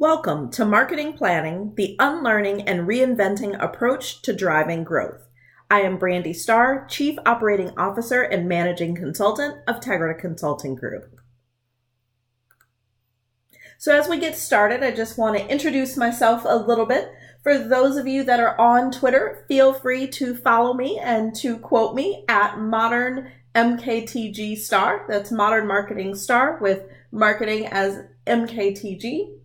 Welcome to Marketing Planning, the unlearning and reinventing approach to driving growth. I am Brandy Starr, Chief Operating Officer and Managing Consultant of Tegra Consulting Group. So as we get started, I just want to introduce myself a little bit. For those of you that are on Twitter, feel free to follow me and to quote me at Modern MKTG Star. That's Modern Marketing Star with marketing as MKTG.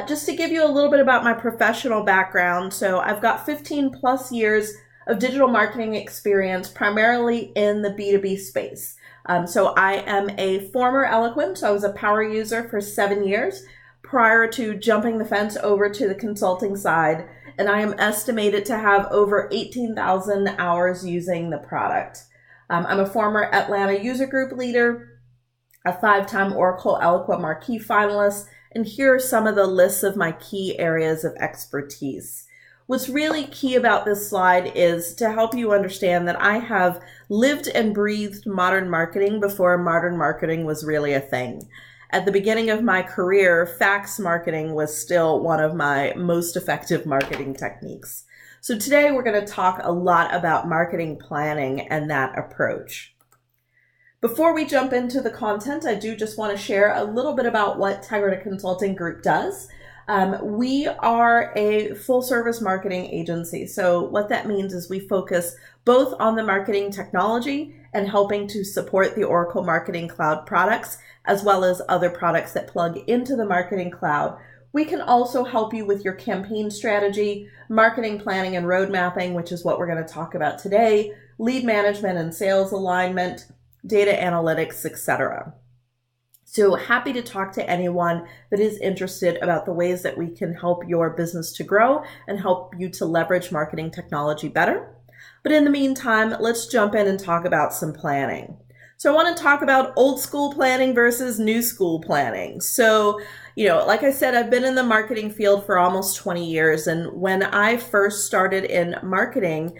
Just to give you a little bit about my professional background, so I've got 15 plus years of digital marketing experience, primarily in the B2B space. So I am a former Eloquent, so I was a power user for 7 years prior to jumping the fence over to the consulting side, and I am estimated to have over 18,000 hours using the product. I'm a former Atlanta user group leader, a 5-time Oracle Eloquent Marquee finalist, and here are some of the lists of my key areas of expertise. What's really key about this slide is to help you understand that I have lived and breathed modern marketing before modern marketing was really a thing. At the beginning of my career, fax marketing was still one of my most effective marketing techniques. So today we're going to talk a lot about marketing planning and that approach. Before we jump into the content, I do just want to share a little bit about what Tegra Consulting Group does. We are a full-service marketing agency. So what that means is we focus both on the marketing technology and helping to support the Oracle Marketing Cloud products, as well as other products that plug into the Marketing Cloud. We can also help you with your campaign strategy, marketing planning and road mapping, which is what we're going to talk about today, lead management and sales alignment, data analytics, etc. So happy to talk to anyone that is interested about the ways that we can help your business to grow and help you to leverage marketing technology better. But in the meantime, let's jump in and talk about some planning. So I want to talk about old school planning versus new school planning. So, like I said, I've been in the marketing field for almost 20 years. And when I first started in marketing,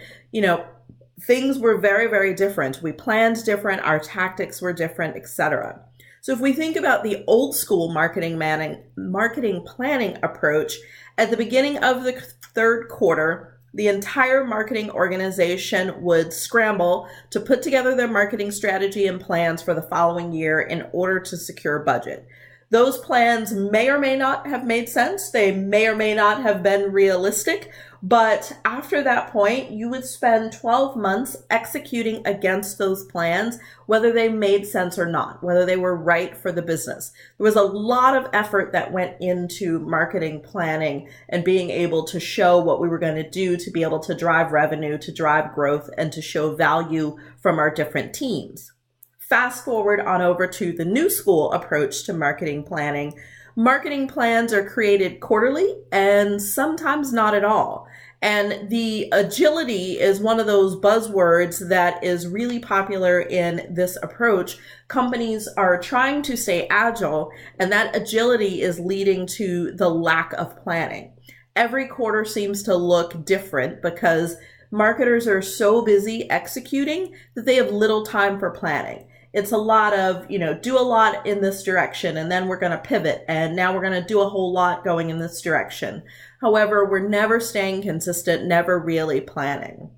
things were very, very different. We planned different, our tactics were different, etc. So if we think about the old school marketing planning approach, at the beginning of the third quarter, the entire marketing organization would scramble to put together their marketing strategy and plans for the following year in order to secure budget. Those plans may or may not have made sense. They may or may not have been realistic. But after that point, you would spend 12 months executing against those plans, whether they made sense or not, whether they were right for the business. There was a lot of effort that went into marketing planning and being able to show what we were going to do to be able to drive revenue, to drive growth, and to show value from our different teams. Fast forward on over to the new school approach to marketing planning. Marketing plans are created quarterly and sometimes not at all. And the agility is one of those buzzwords that is really popular in this approach. Companies are trying to stay agile, and that agility is leading to the lack of planning. Every quarter seems to look different because marketers are so busy executing that they have little time for planning. It's a lot of, do a lot in this direction, and then we're going to pivot, and now we're going to do a whole lot going in this direction. However, we're never staying consistent, never really planning.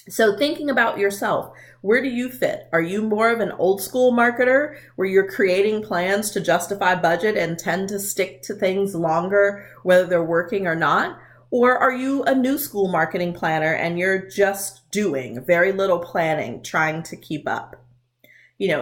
So thinking about yourself, where do you fit? Are you more of an old school marketer where you're creating plans to justify budget and tend to stick to things longer, whether they're working or not? Or are you a new school marketing planner and you're just doing very little planning, trying to keep up?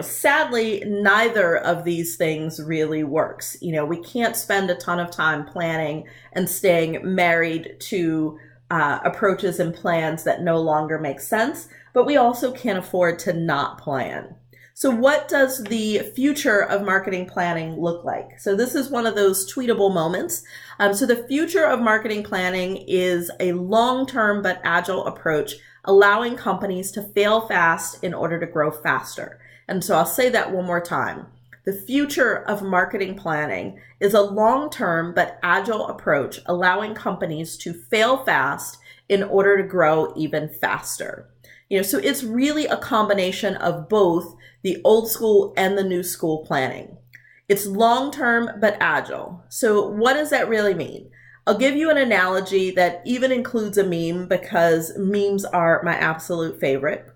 Sadly, neither of these things really works. We can't spend a ton of time planning and staying married to approaches and plans that no longer make sense, but we also can't afford to not plan. So what does the future of marketing planning look like? So this is one of those tweetable moments. So the future of marketing planning is a long-term but agile approach, allowing companies to fail fast in order to grow faster. And so I'll say that one more time. The future of marketing planning is a long-term but agile approach, allowing companies to fail fast in order to grow even faster. So it's really a combination of both the old school and the new school planning. It's long-term but agile. So what does that really mean? I'll give you an analogy that even includes a meme because memes are my absolute favorite.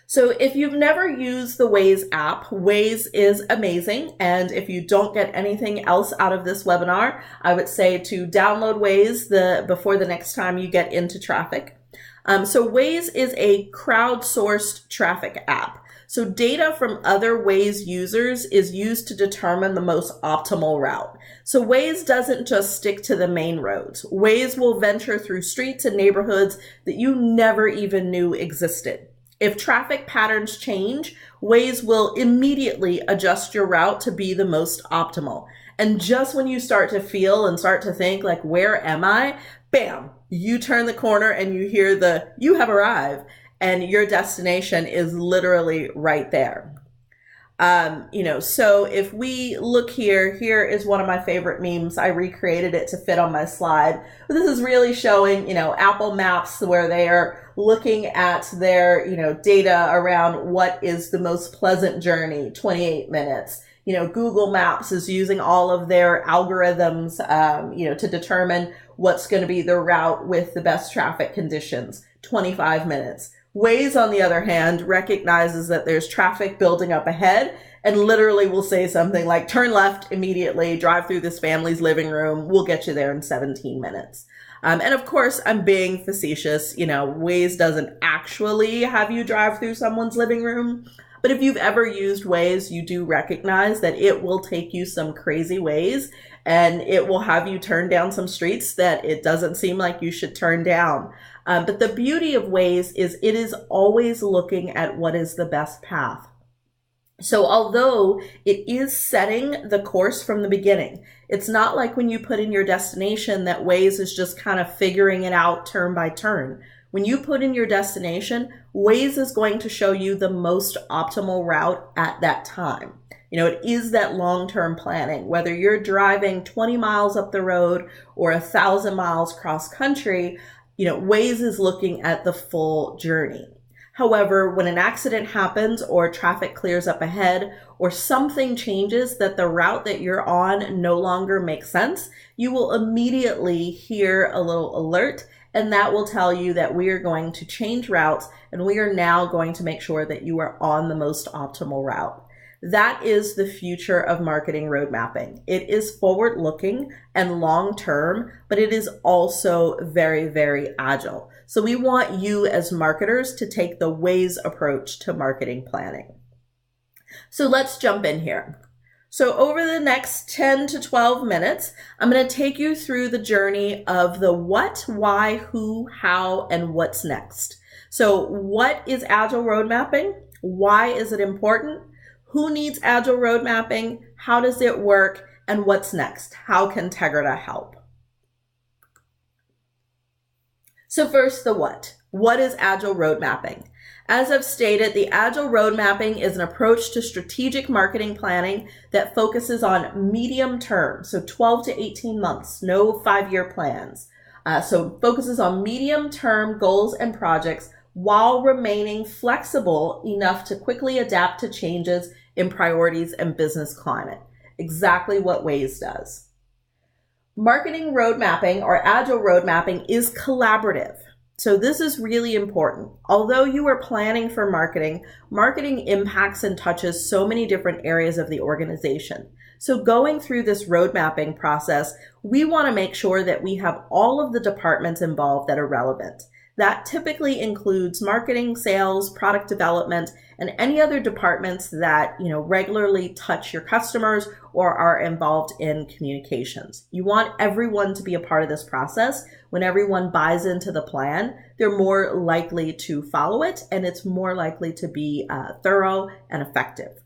So if you've never used the Waze app, Waze is amazing. And if you don't get anything else out of this webinar, I would say to download Waze before the next time you get into traffic. So Waze is a crowdsourced traffic app. So data from other Waze users is used to determine the most optimal route. So Waze doesn't just stick to the main roads. Waze will venture through streets and neighborhoods that you never even knew existed. If traffic patterns change, Waze will immediately adjust your route to be the most optimal. And just when you start to feel and start to think like, where am I? Bam, you turn the corner and you hear you have arrived. And your destination is literally right there. So if we look here is one of my favorite memes. I recreated it to fit on my slide. But this is really showing, Apple Maps where they are looking at their, data around what is the most pleasant journey, 28 minutes. Google Maps is using all of their algorithms, to determine what's going to be the route with the best traffic conditions, 25 minutes. Waze, on the other hand, recognizes that there's traffic building up ahead and literally will say something like, turn left immediately, drive through this family's living room, we'll get you there in 17 minutes. And of course, I'm being facetious. Waze doesn't actually have you drive through someone's living room. But if you've ever used Waze, you do recognize that it will take you some crazy ways and it will have you turn down some streets that it doesn't seem like you should turn down. But the beauty of Waze is it is always looking at what is the best path. So although it is setting the course from the beginning, it's not like when you put in your destination that Waze is just kind of figuring it out turn by turn. When you put in your destination, Waze is going to show you the most optimal route at that time. It is that long-term planning. Whether you're driving 20 miles up the road or 1,000 miles cross country, Waze is looking at the full journey. However, when an accident happens or traffic clears up ahead or something changes that the route that you're on no longer makes sense, you will immediately hear a little alert, and that will tell you that we are going to change routes and we are now going to make sure that you are on the most optimal route. That is the future of marketing road mapping. It is forward-looking and long-term, but it is also very, very agile. So we want you as marketers to take the Waze approach to marketing planning. So let's jump in here. So over the next 10 to 12 minutes, I'm going to take you through the journey of the what, why, who, how, and what's next. So what is Agile road mapping? Why is it important? Who needs Agile road mapping? How does it work? And what's next? How can Tegrita help? So first, the what. What is Agile road mapping? As I've stated, the Agile road mapping is an approach to strategic marketing planning that focuses on medium term, so 12 to 18 months, no 5-year plans. So focuses on medium term goals and projects while remaining flexible enough to quickly adapt to changes in priorities and business climate. Exactly what Waze does. Marketing road mapping or Agile road mapping is collaborative. So this is really important. Although you are planning for marketing, marketing impacts and touches so many different areas of the organization. So going through this road mapping process, we want to make sure that we have all of the departments involved that are relevant. That typically includes marketing, sales, product development, and any other departments that, regularly touch your customers or are involved in communications. You want everyone to be a part of this process. When everyone buys into the plan, they're more likely to follow it, and it's more likely to be thorough and effective.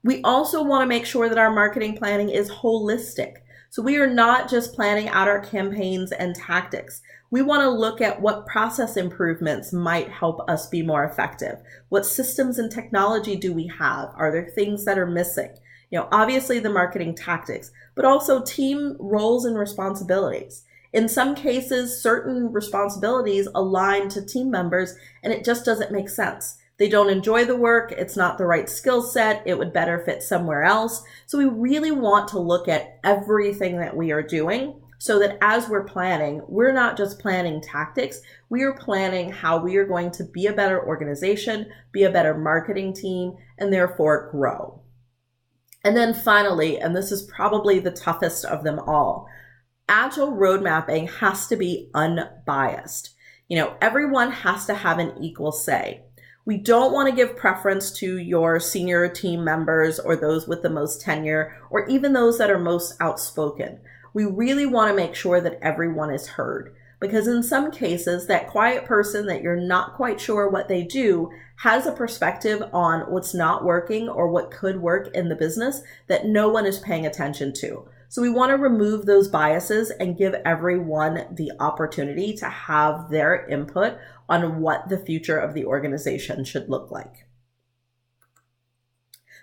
We also want to make sure that our marketing planning is holistic. So we are not just planning out our campaigns and tactics. We want to look at what process improvements might help us be more effective. What systems and technology do we have? Are there things that are missing? Obviously the marketing tactics, but also team roles and responsibilities. In some cases, certain responsibilities align to team members and it just doesn't make sense. They don't enjoy the work. It's not the right skill set. It would better fit somewhere else. So we really want to look at everything that we are doing so that as we're planning, we're not just planning tactics. We are planning how we are going to be a better organization, be a better marketing team, and therefore grow. And then finally, and this is probably the toughest of them all, Agile road mapping has to be unbiased. Everyone has to have an equal say. We don't want to give preference to your senior team members or those with the most tenure or even those that are most outspoken. We really want to make sure that everyone is heard, because in some cases, that quiet person that you're not quite sure what they do has a perspective on what's not working or what could work in the business that no one is paying attention to. So we want to remove those biases and give everyone the opportunity to have their input on what the future of the organization should look like.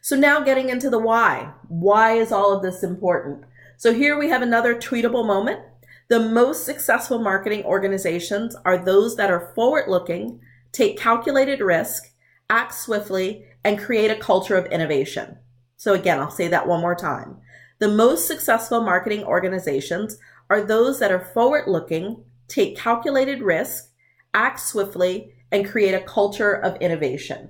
So now getting into the why. Why is all of this important? So here we have another tweetable moment. The most successful marketing organizations are those that are forward-looking, take calculated risk, act swiftly, and create a culture of innovation. So again, I'll say that one more time. The most successful marketing organizations are those that are forward-looking, take calculated risk, act swiftly, and create a culture of innovation.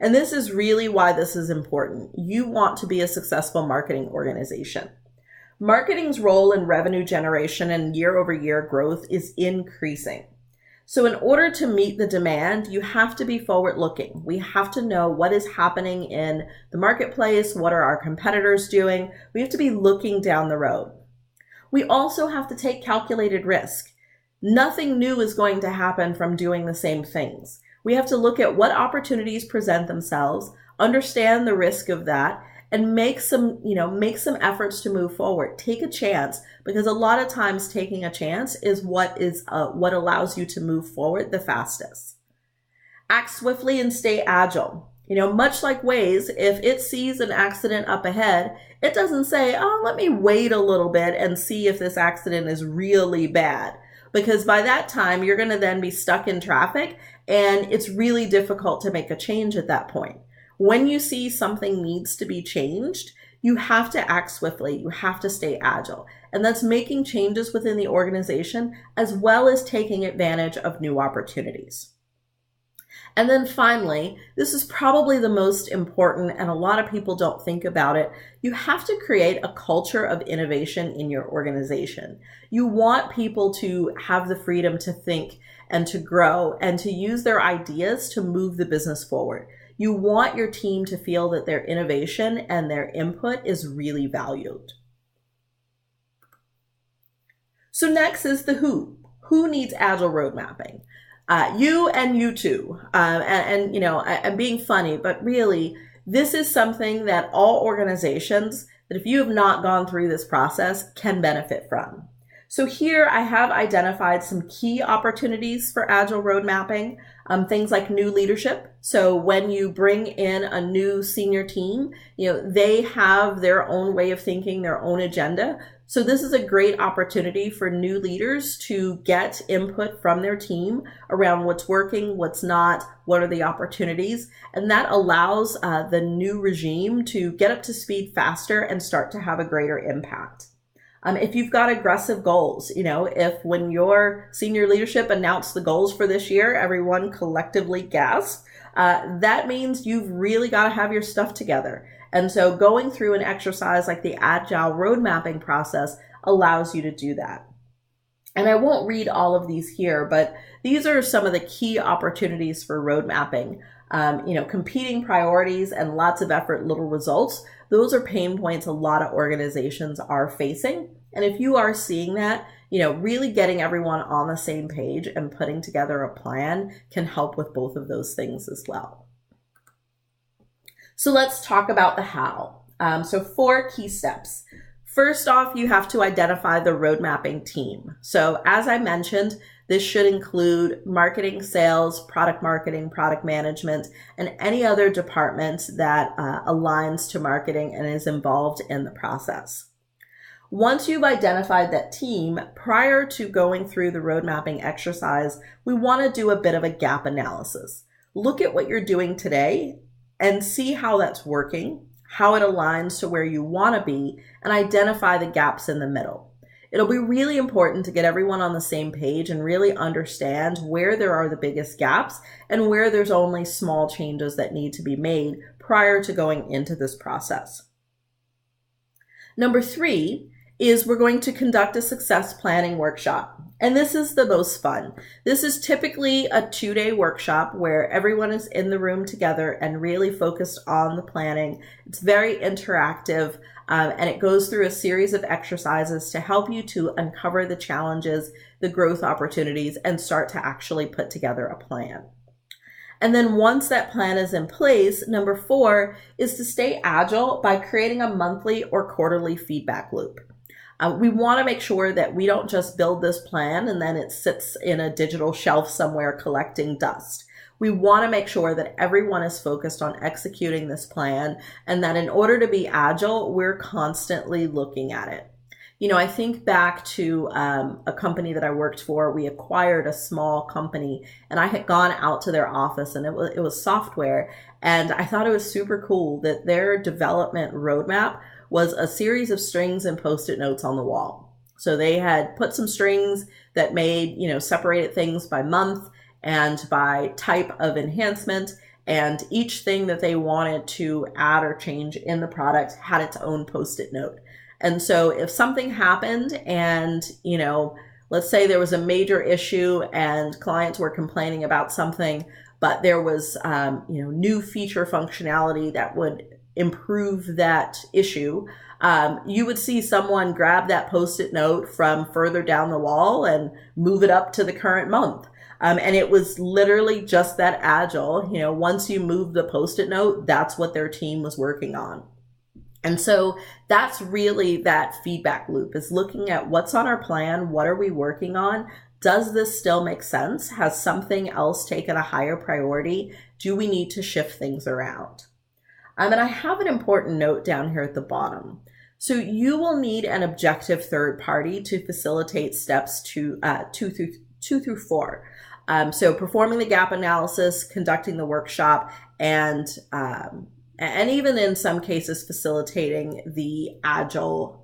And this is really why this is important. You want to be a successful marketing organization. Marketing's role in revenue generation and year-over-year growth is increasing. So in order to meet the demand, you have to be forward-looking. We have to know what is happening in the marketplace, what are our competitors doing. We have to be looking down the road. We also have to take calculated risk. Nothing new is going to happen from doing the same things. We have to look at what opportunities present themselves, understand the risk of that, and make some efforts to move forward. Take a chance, because a lot of times taking a chance is what allows you to move forward the fastest. Act swiftly and stay agile. Much like Waze, if it sees an accident up ahead, it doesn't say, oh, let me wait a little bit and see if this accident is really bad. Because by that time, you're going to then be stuck in traffic, and it's really difficult to make a change at that point. When you see something needs to be changed, you have to act swiftly. You have to stay agile. And that's making changes within the organization as well as taking advantage of new opportunities. And then finally, this is probably the most important, and a lot of people don't think about it. You have to create a culture of innovation in your organization. You want people to have the freedom to think and to grow and to use their ideas to move the business forward. You want your team to feel that their innovation and their input is really valued. So next is the who. Who needs Agile road mapping? You and you too. I'm being funny, but really, this is something that all organizations, that if you have not gone through this process, can benefit from. So here I have identified some key opportunities for Agile road mapping, things like new leadership. So when you bring in a new senior team, they have their own way of thinking, their own agenda. So this is a great opportunity for new leaders to get input from their team around what's working, what's not, what are the opportunities. And that allows the new regime to get up to speed faster and start to have a greater impact. If you've got aggressive goals, if when your senior leadership announced the goals for this year, everyone collectively gasped, that means you've really got to have your stuff together. And so going through an exercise like the Agile road mapping process allows you to do that. And I won't read all of these here, but these are some of the key opportunities for road mapping. Competing priorities and lots of effort, little results. Those are pain points a lot of organizations are facing. And if you are seeing that, really getting everyone on the same page and putting together a plan can help with both of those things as well. So let's talk about the how. So 4 key steps. First off, you have to identify the road mapping team. So as I mentioned, this should include marketing, sales, product marketing, product management, and any other department that aligns to marketing and is involved in the process. Once you've identified that team, prior to going through the road mapping exercise, we want to do a bit of a gap analysis. Look at what you're doing today and see how that's working, how it aligns to where you want to be, and identify the gaps in the middle. It'll be really important to get everyone on the same page and really understand where there are the biggest gaps and where there's only small changes that need to be made prior to going into this process. Number 3 is we're going to conduct a success planning workshop. And this is the most fun. This is typically a 2-day workshop where everyone is in the room together and really focused on the planning. It's very interactive, and it goes through a series of exercises to help you to uncover the challenges, the growth opportunities, and start to actually put together a plan. And then once that plan is in place, number 4 is to stay agile by creating a monthly or quarterly feedback loop. We want to make sure that we don't just build this plan and then it sits in a digital shelf somewhere collecting dust. We want to make sure that everyone is focused on executing this plan and that in order to be agile, we're constantly looking at it. You know, I think back to a company that I worked for. We acquired a small company and I had gone out to their office and it was software. And I thought it was super cool that their development roadmap was a series of strings and Post-it notes on the wall. So they had put some strings that made, separated things by month and by type of enhancement. And each thing that they wanted to add or change in the product had its own Post-it note. And so if something happened and, let's say there was a major issue and clients were complaining about something, but there was, new feature functionality that would improve that issue, you would see someone grab that Post-it note from further down the wall and move it up to the current month. And it was literally just that agile. Once you move the Post-it note, that's what their team was working on. And so that's really that feedback loop, is looking at what's on our plan, what are we working on? Does this still make sense? Has something else taken a higher priority? Do we need to shift things around? And I have an important note down here at the bottom. So you will need an objective third party to facilitate steps 2 through 4. So performing the gap analysis, conducting the workshop, and even in some cases facilitating the agile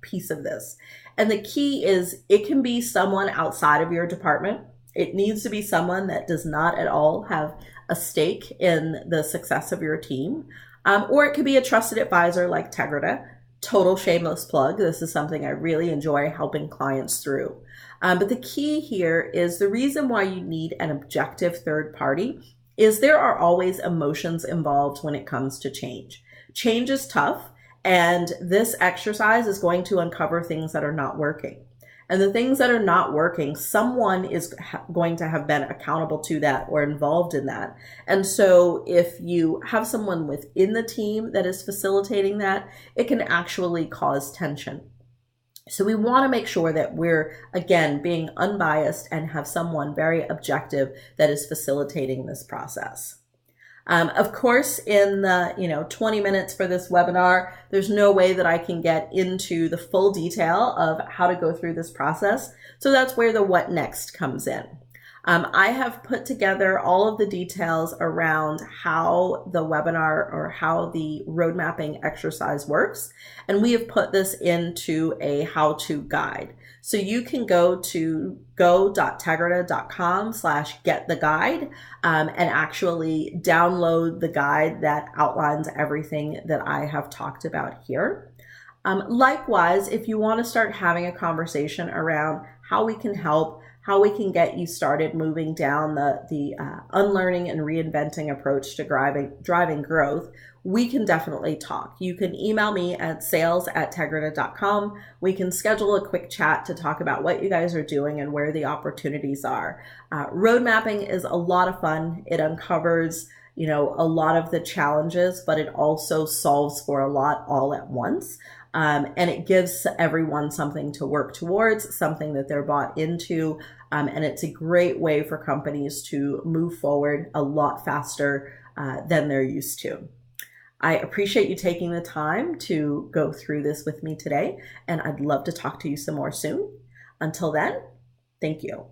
piece of this. And the key is it can be someone outside of your department. It needs to be someone that does not at all have a stake in the success of your team. Or it could be a trusted advisor like Tegrita. Total shameless plug. This is something I really enjoy helping clients through. But the key here is the reason why you need an objective third party is there are always emotions involved when it comes to change. Change is tough, and this exercise is going to uncover things that are not working. And the things that are not working, someone is going to have been accountable to that or involved in that. And so if you have someone within the team that is facilitating that, it can actually cause tension. So we want to make sure that we're, again, being unbiased and have someone very objective that is facilitating this process. Of course, in the 20 minutes for this webinar, there's no way that I can get into the full detail of how to go through this process. So that's where the what next comes in. I have put together all of the details around how the webinar or how the road mapping exercise works. And we have put this into a how-to guide. So you can go to go.tegrita.com/gettheguide and actually download the guide that outlines everything that I have talked about here. Likewise, if you want to start having a conversation around how we can help, how we can get you started moving down the unlearning and reinventing approach to driving growth, we can definitely talk. You can email me at sales@tegrita.com. We can schedule a quick chat to talk about what you guys are doing and where the opportunities are. Road mapping is a lot of fun. It uncovers a lot of the challenges, but it also solves for a lot all at once. And it gives everyone something to work towards, something that they're bought into. And it's a great way for companies to move forward a lot faster than they're used to. I appreciate you taking the time to go through this with me today, and I'd love to talk to you some more soon. Until then, thank you.